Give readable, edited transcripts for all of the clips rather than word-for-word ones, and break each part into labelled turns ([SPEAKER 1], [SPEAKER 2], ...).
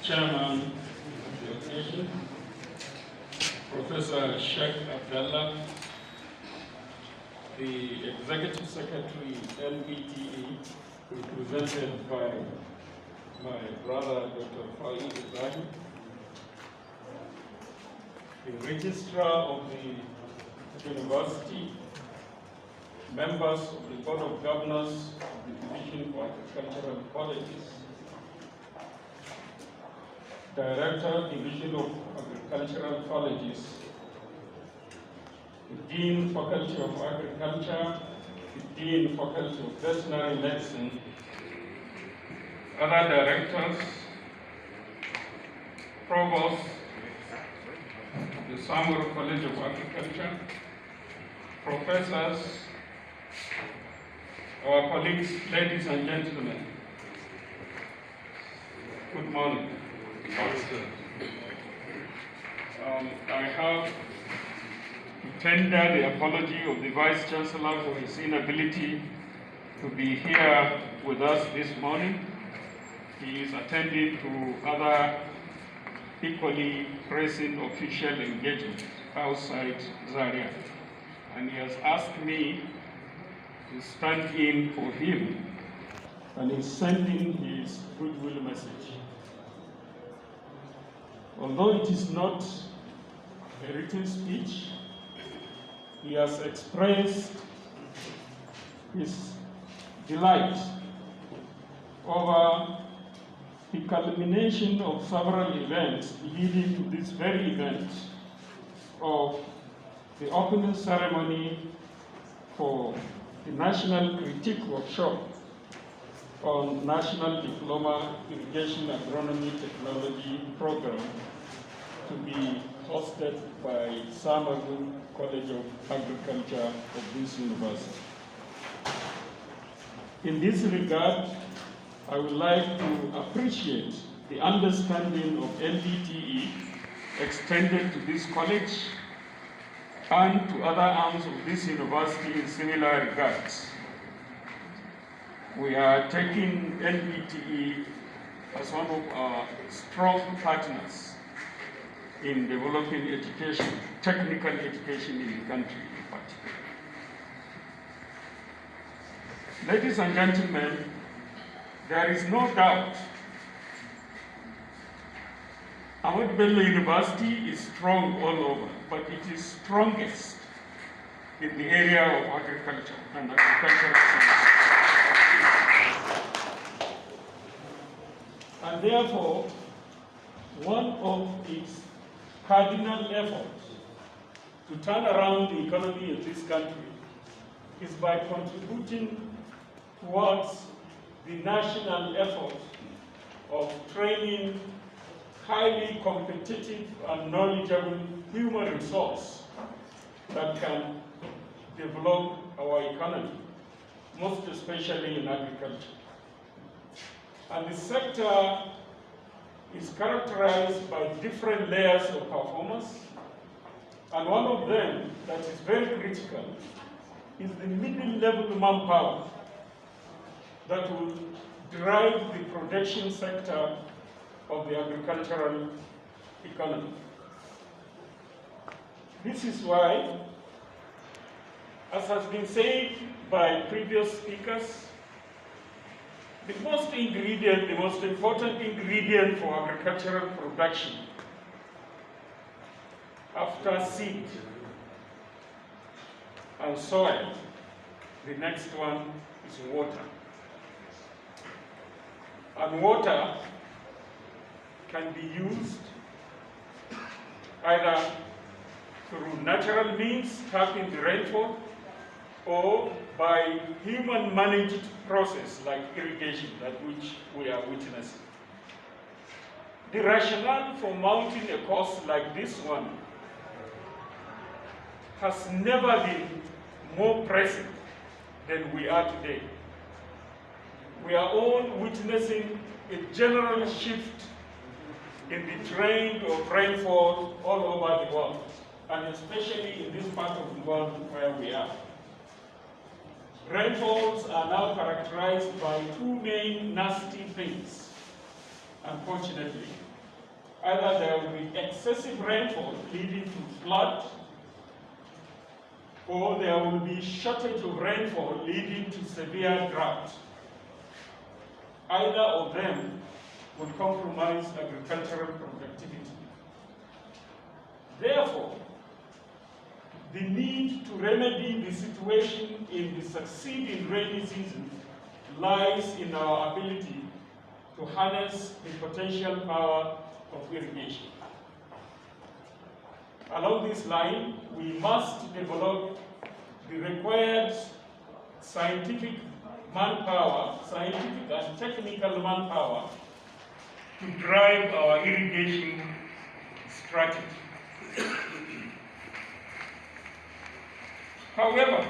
[SPEAKER 1] Chairman of the occasion, Professor Sheikh Abdallah, the Executive Secretary, LBTE, represented by my brother, Dr. Faiz Ibrahim, the Registrar of the University, members of the Board of Governors of the Division for Agricultural Colleges, Director, Division of Agricultural Colleges, the Dean, Faculty of Agriculture, the Dean, Faculty of Veterinary Medicine, other directors, Provost, the Samaru College of Agriculture, professors, our colleagues, ladies and gentlemen, good morning. I have to tender the apology of the Vice Chancellor for his inability to be here with us this morning. He is attending to other equally pressing official engagements outside Zaria, and he has asked me to stand in for him, and he's sending his goodwill message. Although it is not a written speech, he has expressed his delight over the culmination of several events leading to this very event of the opening ceremony for the National Critique Workshop on National Diploma Irrigation Agronomy Technology Program to be hosted by Samaru College of Agriculture of this university. In this regard, I would like to appreciate the understanding of LBTE extended to this college and to other arms of this university in similar regards. We are taking LBTE as one of our strong partners in developing education, technical education in the country in particular. Ladies and gentlemen, there is no doubt Ahmadu Bello University is strong all over, but it is strongest in the area of agriculture and agricultural science. And therefore, one of its cardinal efforts to turn around the economy of this country is by contributing towards the national effort of training highly competitive and knowledgeable human resource that can develop our economy, most especially in agriculture. And the sector is characterized by different layers of performance, and one of them that is very critical is the middle-level manpower that will drive the production sector of the agricultural economy. This is why, as has been said by previous speakers, the most important ingredient for agricultural production after seed and soil, the next one is water. And water can be used either through natural means, tapping the rainfall, or by human-managed process like irrigation, that which we are witnessing. The rationale for mounting a course like this one has never been more pressing than we are today. We are all witnessing a general shift in the trend of rainfall all over the world, and especially in this part of the world where we are. Rainfalls are now characterized by two main nasty things, unfortunately. Either there will be excessive rainfall leading to flood, or there will be shortage of rainfall leading to severe drought. Either of them will compromise agricultural productivity. Therefore, the need to remedy the situation in the succeeding rainy season lies in our ability to harness the potential power of irrigation. Along this line, we must develop the required scientific manpower, scientific and technical manpower to drive our irrigation strategy. However,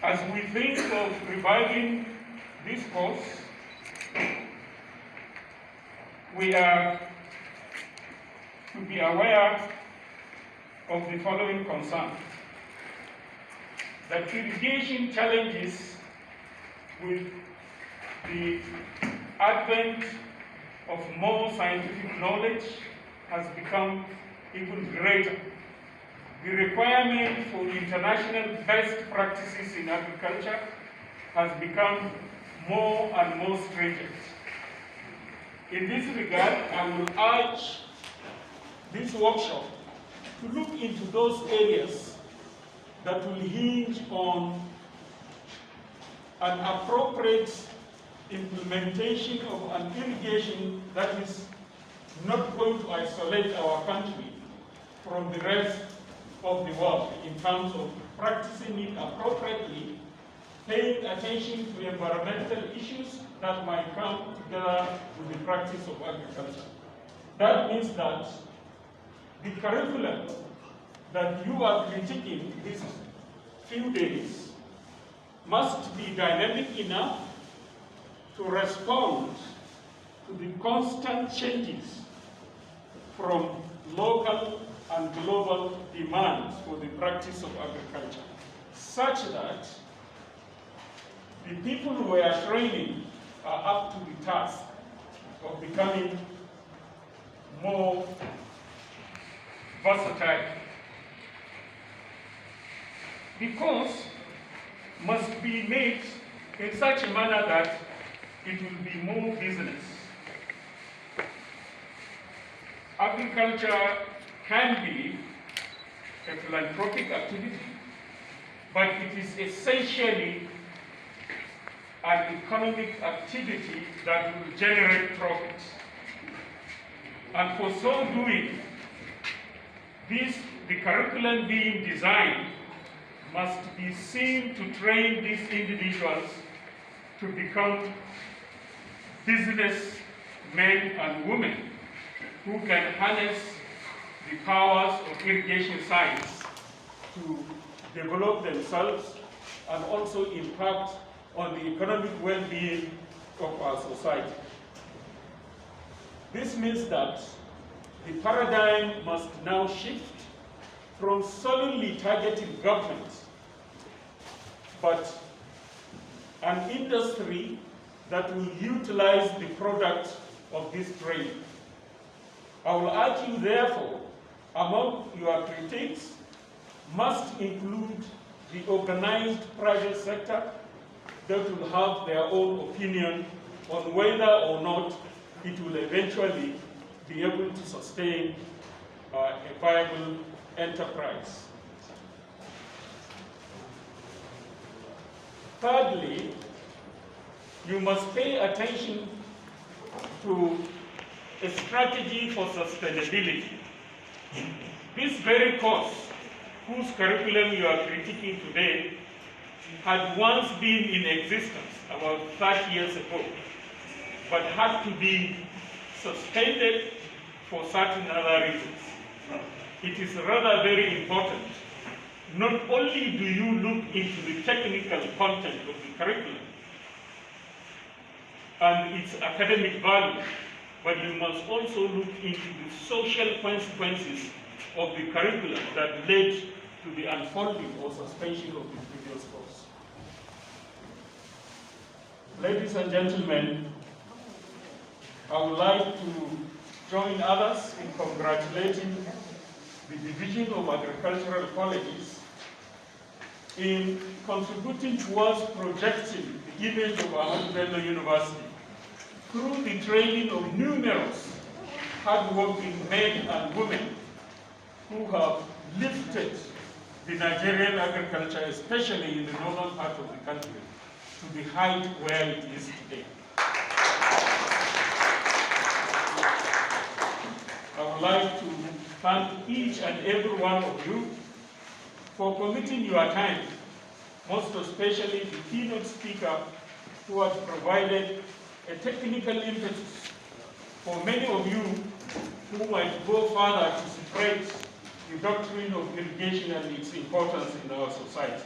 [SPEAKER 1] as we think of reviving this course, we are to be aware of the following concern: that irrigation challenges with the advent of more scientific knowledge has become even greater. The requirement for international best practices in agriculture has become more and more stringent. In this regard, I will urge this workshop to look into those areas that will hinge on an appropriate implementation of an irrigation that is not going to isolate our country from the rest of the world in terms of practicing it appropriately, paying attention to environmental issues that might come together with the practice of agriculture. That means that the curriculum that you are critiquing these few days must be dynamic enough to respond to the constant changes from local and global demands for the practice of agriculture, such that the people we are training are up to the task of becoming more versatile. The course must be made in such a manner that it will be more business. Agriculture can be a philanthropic activity, but it is essentially an economic activity that will generate profit. And for so doing, the curriculum being designed must be seen to train these individuals to become business men and women who can harness the powers of irrigation science to develop themselves and also impact on the economic well-being of our society. This means that the paradigm must now shift from solely targeting government, but an industry that will utilize the product of this trade. I will urge you, therefore, among your critiques must include the organized private sector that will have their own opinion on whether or not it will eventually be able to sustain a viable enterprise. Thirdly, you must pay attention to a strategy for sustainability. This very course, whose curriculum you are critiquing today, had once been in existence about 30 years ago, but had to be suspended for certain other reasons. It is rather very important. Not only do you look into the technical content of the curriculum and its academic value, but you must also look into the social consequences of the curriculum that led to the unfolding or suspension of the previous course. Ladies and gentlemen, I would like to join others in congratulating the Division of Agricultural Colleges in contributing towards projecting the image of Ahmadu Bello University through the training of numerous hardworking men and women who have lifted the Nigerian agriculture, especially in the northern part of the country, to the height where it is today. I would like to thank each and every one of you for committing your time, most especially the keynote speaker who has provided a technical impetus for many of you who might go further to spread the doctrine of irrigation and its importance in our society.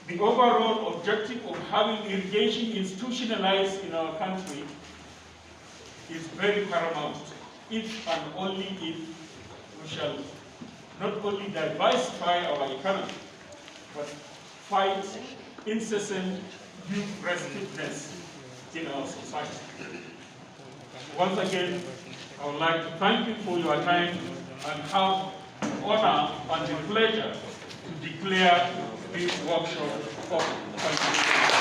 [SPEAKER 1] The overall objective of having irrigation institutionalized in our country is very paramount, if and only if we shall not only diversify our economy, but fight incessant youth restiveness in our society. Once again, I would like to thank you for your time and have the honor and the pleasure to declare this workshop open. Thank you.